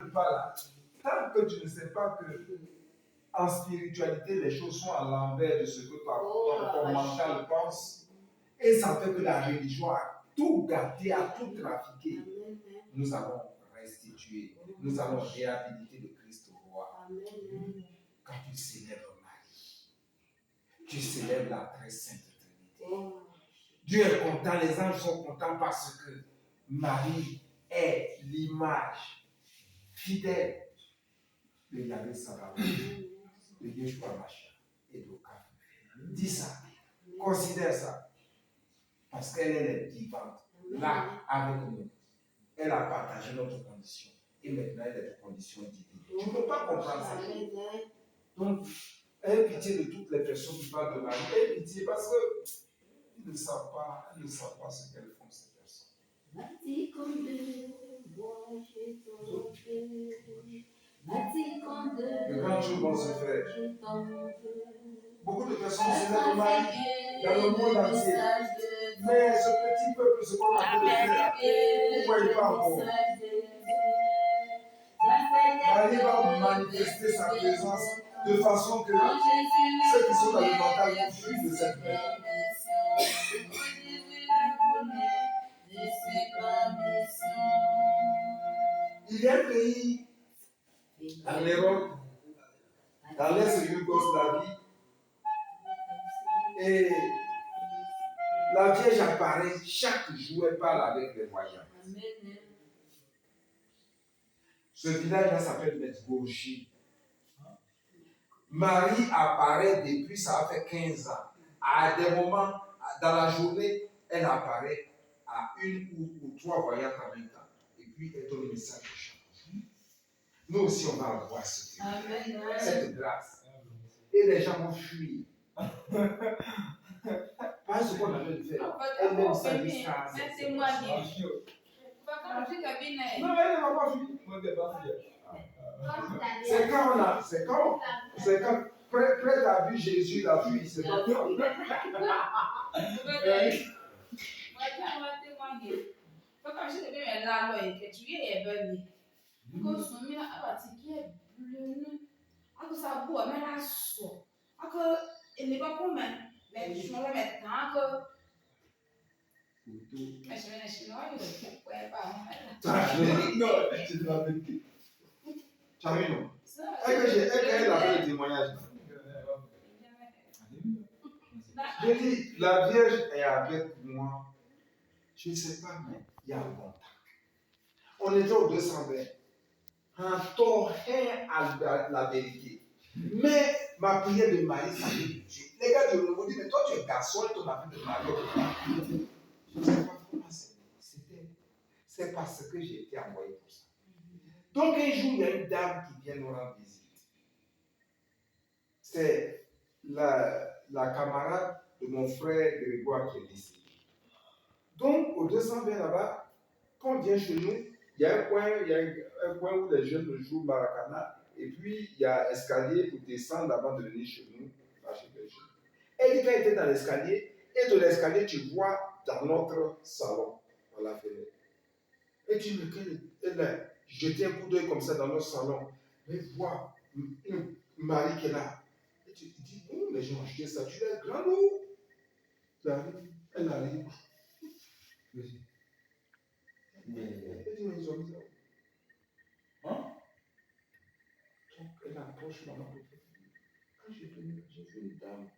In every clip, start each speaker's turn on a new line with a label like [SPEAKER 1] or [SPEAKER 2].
[SPEAKER 1] n'arrives pas là, tant que tu ne sais pas que en spiritualité, les choses sont à l'envers de ce que ton mental pense, et ça fait que la religion a tout gâté, a tout trafiqué. Nous allons restituer, nous allons réhabiliter le Christ roi. Quand tu célèbres Marie, tu célèbres la très sainte Trinité. Dieu est content, les anges sont contents parce que Marie est l'image fidèle de Yahvé Sabaoth, de Yeshua Mashiach et d'Oka. Dis ça, considère ça, parce qu'elle est vivante, là, avec nous. Elle a partagé notre condition, et maintenant elle est de condition divine. Tu ne peux pas comprendre ça. Donc, aie pitié de toutes les personnes qui parlent de Marie, aie pitié parce qu'ils ne savent pas ce qu'elles font, ces personnes. Le grand jour vont se faire. Beaucoup de personnes célèbrent Marie dans le monde entier. Mais ce petit peuple, ce qu'on appelle le frère, vous ne voyez pas encore. Marie va manifester sa présence de façon que ceux qui sont dans le mental fuient de cette maison. Il y a un pays en Europe, dans l'ex-Yougoslavie, et la Vierge apparaît chaque jour, elle parle avec les voyants. Ce village-là s'appelle Medjugorje. Marie apparaît depuis, ça a fait 15 ans. À des moments, dans la journée, elle apparaît à une ou trois voyantes en même temps. Et puis, elle donne le message de chacun. Nous aussi, on va avoir cette grâce. Et les gens vont fuir. Pas ce qu'on avait fait. Elle même ça jusqu'à non, elle ne va pas fuir. C'est quand près d'avoir vu Jésus, la fille, c'est pas toi. Chamino. Elle a fait le témoignage. Je dis, la Vierge est avec moi. Je ne sais pas, mais il y a un bon temps. On était au 220. Un torrent à la vérité. Mais ma prière de Marie, ça fait Dieu. Les gars de l'Omo disent, mais toi tu es garçon et ton appel de Marie. Je ne sais pas comment c'était. C'est parce que j'ai été envoyé pour ça. Donc un jour, il y a une dame qui vient nous rendre visite. C'est la camarade de mon frère Grégoire qui est décédé. Donc au 220 là-bas, quand on vient chez nous, il y a un coin où les jeunes jouent Maracana. Et puis, il y a un escalier pour descendre avant de venir chez nous. Elle dit qu'elle était dans l'escalier, et de l'escalier, tu vois dans notre salon, dans la fenêtre. Et tu me dis qu'elle a jeté un coup d'œil comme ça dans notre salon. Mais vois une Marie qui est là. Et tu te dis, oh, mais j'ai acheté ça, tu es grand ou? Elle arrive. Elle dit, mais ils ont mis ça. Hein? Donc, elle approche maman. Quand j'ai vu une dame,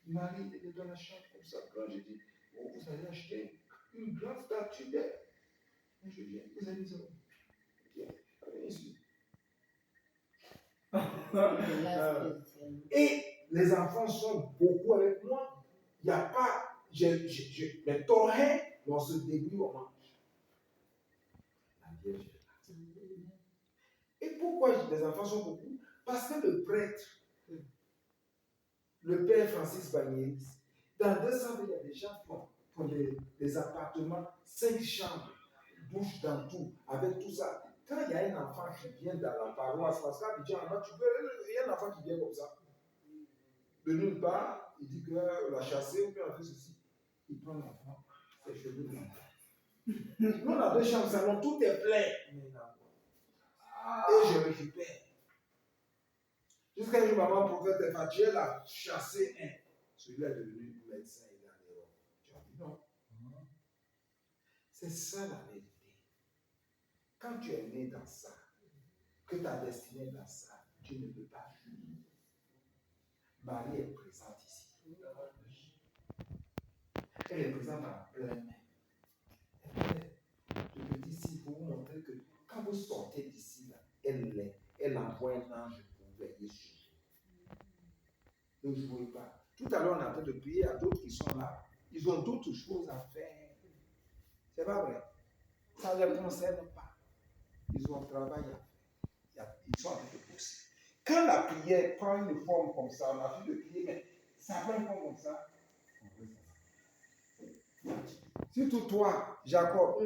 [SPEAKER 1] Marie était dans la chambre comme ça. Quand j'ai dit, oh, vous allez acheter une grande statue d'elle. Et je viens, vous allez dire, viens, allez ici. Et les enfants sont beaucoup avec moi. Il n'y a pas, les torrents, on se débrouille, on mange. La Vierge est là. Et pourquoi les enfants sont beaucoup? Parce que le prêtre, le père Francis Bagnélis, dans 200 il y a des gens qui ont des appartements, 5 chambres, douche dans tout, avec tout ça. Quand il y a un enfant qui vient dans la paroisse, parce qu'il y a un enfant qui vient comme ça, de nulle part, il dit qu'on l'a chassé ou qu'on a fait ceci. Il prend l'enfant, ses cheveux l'enfant. Nous, on a 2 chambres, salon, tout est plein. Et Jusqu'à une maman prophète est partie, elle a chassé un. Celui-là est devenu médecin, il est en Europe. Tu as dit non. C'est ça la vérité. Quand tu es né dans ça, que ta destinée est dans ça, tu ne peux pas fuir. Marie est présente ici. Elle est présente en plein main. Je te dis ici pour vous montrer que quand vous sortez d'ici, là, elle envoie un ange pour veiller sur vous. Ne jouez pas. Tout à l'heure, on est en train de prier à d'autres qui sont là. Ils ont d'autres choses à faire. C'est pas vrai. Ça ne les concerne pas. Ils ont un travail à faire. Ils sont en train de bosser. Quand la prière prend une forme comme ça, on a fait de prier, mais ça prend une forme comme ça. Surtout toi, Jacob,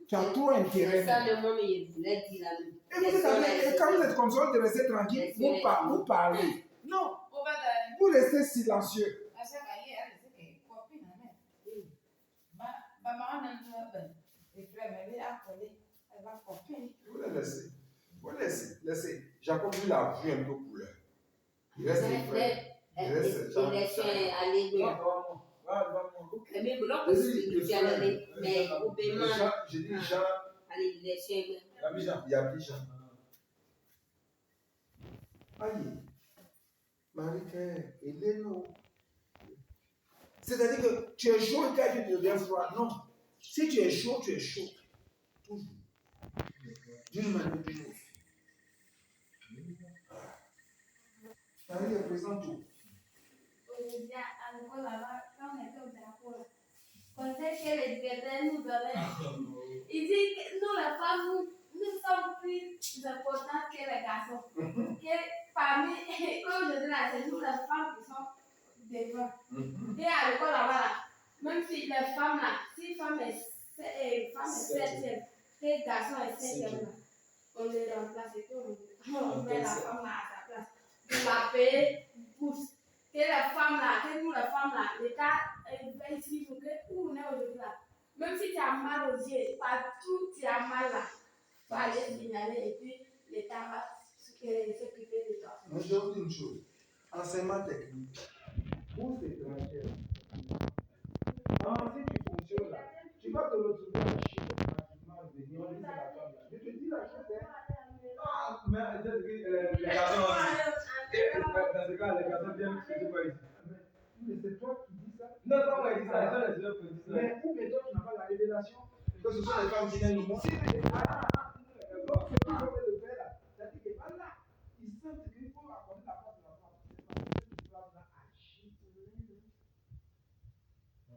[SPEAKER 1] tu as trop intérêt.
[SPEAKER 2] C'est ça le moment, il voulait dire la
[SPEAKER 1] Et quand vous êtes comme ça, vous restez tranquille, vous parlez. Non, vous restez silencieux. Vous les laissez. Vous laissez. Jacob, lui, il a vu un peu couleur. Il reste frère. Il reste j'ai dit Jean. Il y a plus Jean. Aïe. Marie-Claire, Hélène. C'est-à-dire que tu es chaud et quand tu deviens froid. Non. Si tu es chaud, tu es chaud. Toujours. D'une manière ou d'une autre. Marie représente tout.
[SPEAKER 3] Quand les directeurs nous donnaient, ils disent que nous, les femmes, nous sommes plus importantes que les garçons. Que parmi, comme je dis là, c'est nous les femmes qui sont devant. Et à l'école là-bas, même si les femmes là, si femme est 7e, les garçons est 5e, on les remplace et on met la femme là à sa place. On la paye, pousse. Que les femmes là, que nous les femmes là, l'État va ici pour que où on est aujourd'hui là. Même si tu as mal aux yeux, partout tu as mal là, tu vas aller signaler et puis l'État va s'occuper de toi.
[SPEAKER 1] Moi je vous dis une chose, enseignement technique, pour ces étrangers, si tu fonctionnes là, tu vas te retrouver à Chine pratiquement venir, on dit la femme là. Je te dis la chose, hein. Ah, mais les garçons, dans ce cas, les garçons viennent se dire quoi ici. Mais c'est toi qui dis ça? Non, pas moi qui dis ça, c'est les autres qui disent ça. Mais où que toi tu n'as pas la révélation que ce sont les femmes qui viennent au monde? Donc c'est tout comme le fait là. C'est-à-dire que voilà, ils sentent qu'il faut accorder la place de la femme. C'est parce que cette femme-là agit.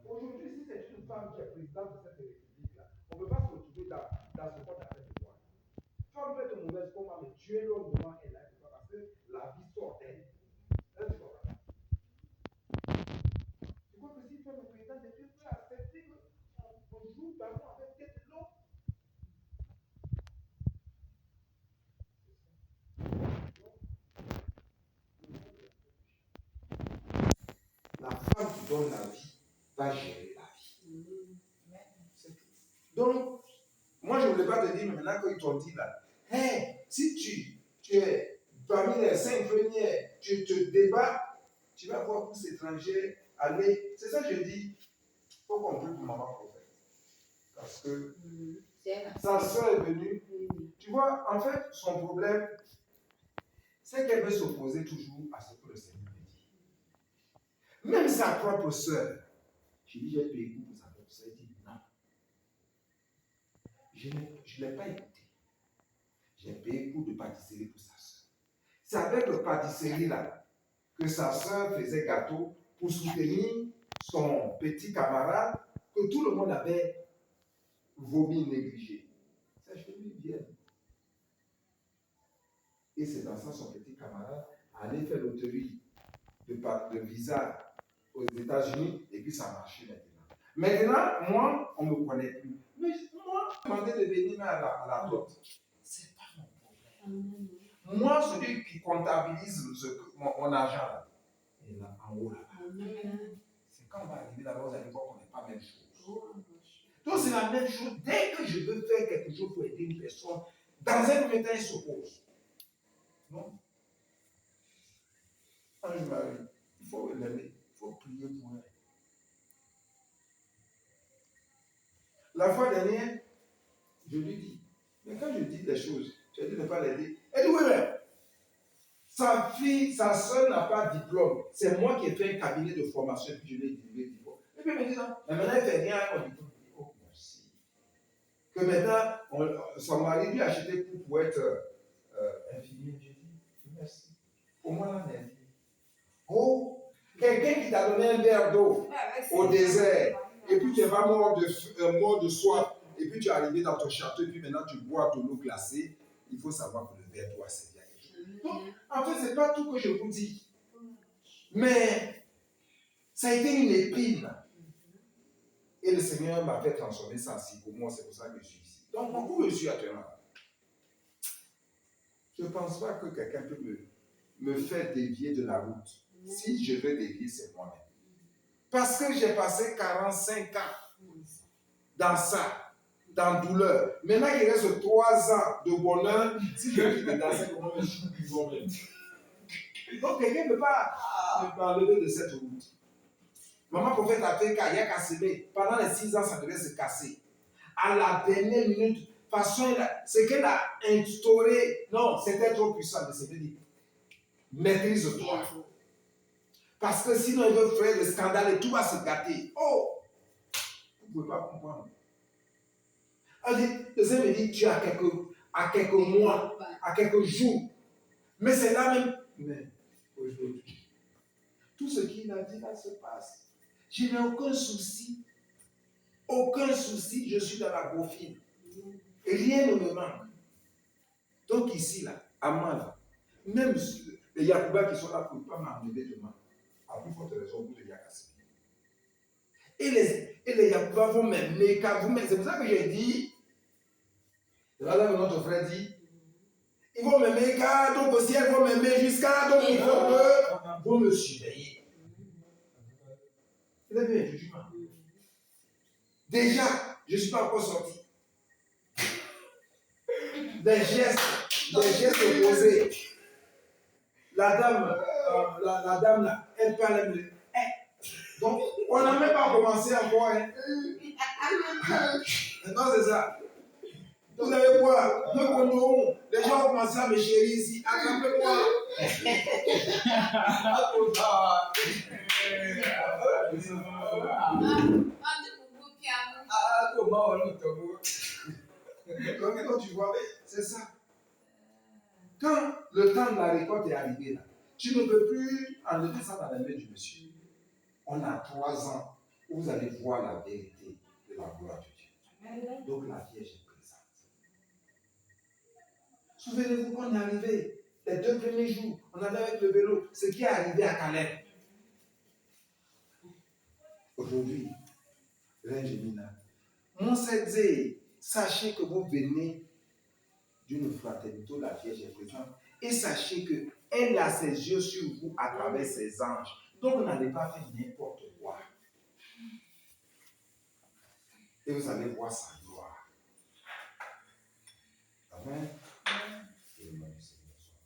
[SPEAKER 1] Aujourd'hui, si c'est une femme qui est présidente de cette république-là, on ne peut pas se retrouver dans ce qu'on appelle le droit. Femme peut être mauvaise comme moi, mais Dieu l'homme devant elle, parce que la vie sort d'elle. Tu crois que si tu es le président de Dieu, tu peux accepter qu'on joue ballon avec tête de l'homme? La femme qui donne la vie va gérer la vie. C'est tout. Donc, moi je ne voulais pas te dire, mais maintenant qu'ils t'ont dit là, hey, si tu es parmi les 5 premiers, tu te débats, tu vas voir tous ces étrangers aller. C'est ça que je dis. Il faut qu'on prie pour maman prophète. Parce que sa soeur est venue. Tu vois, en fait, son problème, c'est qu'elle veut s'opposer toujours à ce que le Seigneur dit. Même sa propre soeur, je dis, j'ai payé pour sa propre soeur. Elle dit, non. Je ne l'ai pas écouté. J'ai payé pour de pâtisserie pour sa soeur. C'est avec le pâtisserie là que sa soeur faisait gâteau pour soutenir son petit camarade que tout le monde avait vomi, négligé. C'est chez lui, bien. Et c'est dans ça son petit camarade allait faire loterie de visa aux États-Unis et puis ça marchait maintenant. Maintenant, moi, on ne me connaît plus. Mais moi, je demandais de venir à la dot. C'est pas mon problème. Moi, celui qui comptabilise mon argent là, est là, en haut là. C'est quand on va arriver là-bas, vous allez voir qu'on n'est pas la même chose. Donc c'est la même chose. Dès que je veux faire quelque chose pour aider une personne, dans un premier temps, il s'oppose. Non. Ange Marie, il faut l'aimer, il faut prier pour elle. La fois dernière, je lui dis, mais quand je dis des choses, je dis de ne pas les dire. Elle dit, oui, mais sa fille, sa soeur n'a pas de diplôme. C'est moi qui ai fait un cabinet de formation et puis je lui ai dit le diplôme. Et puis elle me dit, non, mais maintenant elle ne fait rien à mon diplôme. Je dis, oh, merci. Que maintenant, son mari lui a acheté pour être infirmier. Je dis, merci. Au moins, là, elle dit, oh, quelqu'un qui t'a donné un verre d'eau au désert, et puis tu vas mort de soif, et puis tu es arrivé dans ton château, et puis maintenant tu bois de l'eau glacée, il faut savoir que le verre d'eau a servi à quelque chose. Donc, en fait, ce n'est pas tout que je vous dis. Mais ça a été une épine. Et le Seigneur m'a fait transformer ça ainsi pour moi, c'est pour ça que je suis ici. Donc, beaucoup me suivent actuellement. Je ne pense pas que quelqu'un peut me faire dévier de la route. Si je veux dévier, c'est moi-même. Parce que j'ai passé 45 ans dans ça, dans douleur. Maintenant, il reste 3 ans de bonheur. Si je veux quitter dans ça, comment je suis plus bon même. Donc, quelqu'un ne peut pas m'enlever de cette route. Maman prophète a fait qu'il y a qu'à s'aimer. Pendant les 6 ans, ça devait se casser. À la dernière minute, façon, ce qu'elle a instauré, non, c'était trop puissant de se dire. Maîtrise-toi. Parce que sinon, il veut faire le scandale et tout va se gâter. Oh! Vous ne pouvez pas comprendre. Le Seigneur me dit, tu as à quelques mois, à quelques jours. Mais c'est là même. Mais aujourd'hui, tout ce qu'il a dit là se passe. Je n'ai aucun souci. Aucun souci, je suis dans la bofine. Rien ne me manque. Donc ici, là, à moi, là, même les Yacouba qui sont là pour ne pas m'enlever demain, à plus forte raison, vous les Yakassi. Et les Yacouba vont m'aimer, car c'est pour ça que j'ai dit, là où notre frère dit, ils vont m'aimer, car donc aussi elles vont m'aimer jusqu'à donc ils vont me surveiller. Vous avez vu un jugement. Déjà, je ne suis pas encore sorti. Des gestes opposés. La dame là, elle parle, elle me. Donc, on n'a même pas commencé encore. Hein. Non, c'est ça. Vous allez voir, nous connaissons. Les gens ont commencé à me chérir ici. Attrapez-moi. Quand tu vois, c'est ça. Quand le temps de la récolte est arrivé, là, tu ne peux plus enlever ça dans la main du monsieur. On a 3 ans où vous allez voir la vérité de la gloire de Dieu. Donc la Vierge est présente. Souvenez-vous qu'on est arrivé, les 2 premiers jours, on allait avec le vélo, ce qui est arrivé à Calais. Aujourd'hui, Rengemina, mon Seigneur, sachez que vous venez d'une fraternité où la Vierge est présente et sachez qu'elle a ses yeux sur vous à travers ses anges. Donc, n'allez pas faire n'importe quoi. Et vous allez voir sa gloire. Amen. Et le nom du Seigneur soit.